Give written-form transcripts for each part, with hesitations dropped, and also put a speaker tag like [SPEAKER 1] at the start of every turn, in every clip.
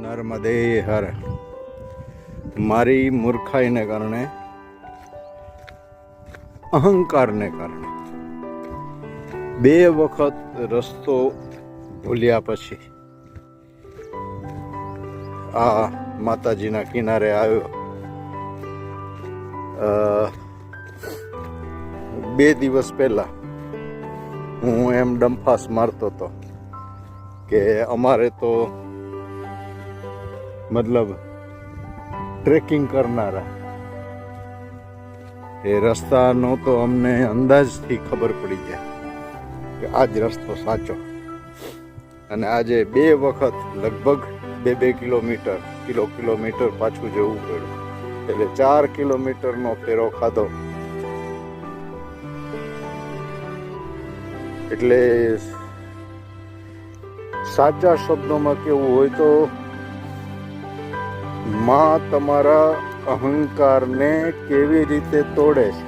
[SPEAKER 1] નર્મદે હર. મારી મૂર્ખાઈને કારણે, અહંકારને કારણે 2 વખત રસ્તો ભૂલ્યા પછી આ માતાજીના કિનારે આવ્યો. 2 દિવસ પહેલા હું એમ ડંફાસ મારતો હતો કે અમારે તો મતલબ ટ્રેકિંગ કરનારા એ રસ્તાનો તો અમને અંદાજથી ખબર પડી જાય કે આ જ રસ્તો સાચો. અને આજે 2 વખત લગભગ 2 કિલોમીટર પાછું જવું પડ્યું. એટલે 4 કિલોમીટરનો ફેરો ખાધો. એટલે સાચા શબ્દોમાં કેવું હોય તો માં તમારા અહંકારને કેવી રીતે તોડે છે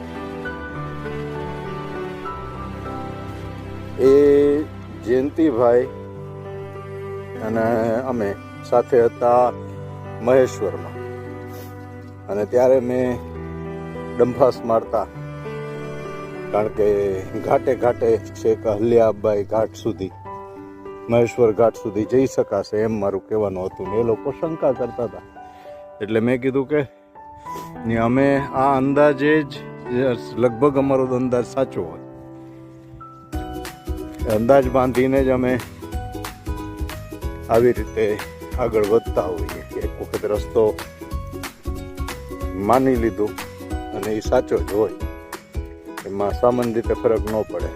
[SPEAKER 1] એ જયંતિભાઈ અને અમે સાથે હતા મહેશ્વરમાં. અને ત્યારે મેં ડંફાસ મારતા, કારણ કે ઘાટે છેક હલ્યાબાઈ ઘાટ સુધી, મહેશ્વર ઘાટ સુધી જઈ શકાશે એમ મારું કહેવાનું હતું. ને એ લોકો શંકા કરતા હતા. એટલે મેં કીધું કે અમે આ અંદાજે જ લગભગ અમારો અંદાજ સાચો હોય, અંદાજ બાંધીને જ અમે આવી રીતે આગળ વધતા હોઈએ. એક વખત રસ્તો માની લીધું અને એ સાચો જ હોય, એમાં સામાન્ય રીતે ફરક ન પડે.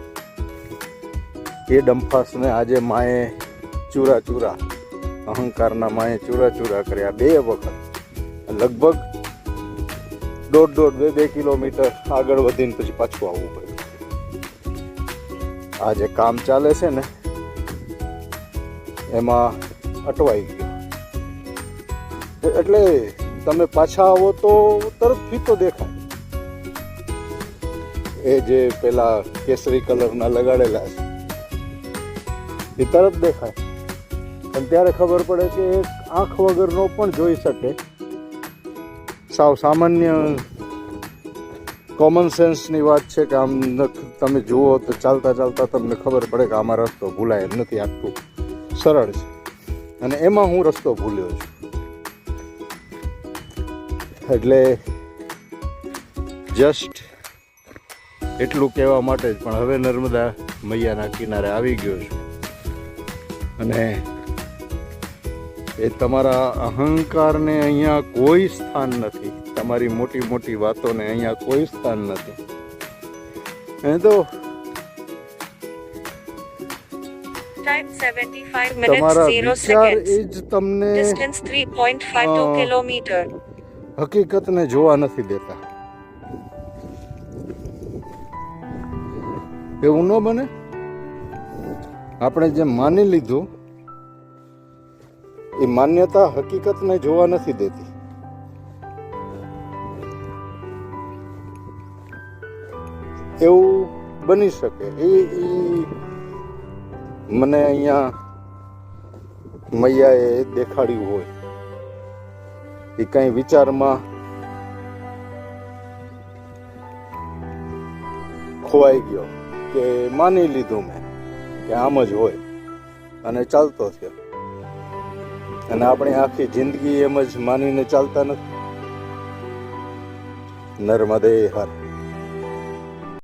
[SPEAKER 1] એ ડંફાસને આજે માએ ચૂરા અહંકારના માએ ચૂરા કર્યા. 2 વખત લગભગ 1.5-2 કિલોમીટર આગળ વધીને પછી પાછું આવવું પડ્યું. આ જે કામ ચાલે છે ને એમાં અટવાઈ ગયો. એટલે તમે પાછા આવો તો તરત ફીતો દેખાય. એ જે પેલા કેસરી કલરના લગાડેલા છે એ તરત દેખાય. પણ ત્યારે ખબર પડે કે એક આંખ વગરનો પણ જોઈ શકે. સાવ સામાન્ય કોમન સેન્સની વાત છે કે આમ તમે જુઓ તો ચાલતા તમને ખબર પડે કે આમાં રસ્તો ભૂલાય એમ નથી, આટલું સરળ છે. અને એમાં હું રસ્તો ભૂલ્યો છું. એટલે જસ્ટ એટલું કહેવા માટે જ. પણ હવે નર્મદા મૈયાના કિનારે આવી ગયો છું. અને એ તમારા અહંકારને અહીંયા કોઈ સ્થાન નથી, તમારી મોટી વાતોને અહીંયા કોઈ સ્થાન નથી. એ તો તમારા વિચાર એ જ તમને હકીકતને જોવા નથી દેતા. એવું ન બને. આપણે જે માની લીધું એ માન્યતા હકીકતને જોવા નથી દેતી. એવું બની શકે. એ મને અહીંયા મૈયાએ દેખાડ્યું હોય. એ કઈ વિચારમાં ખોવાઈ ગયો કે માની લીધું મેં કે આમ જ હોય અને ચાલતો થયો. અને આપણી આખી જિંદગી એમ જ માનીને ચાલતા નથી. નર્મદે હર.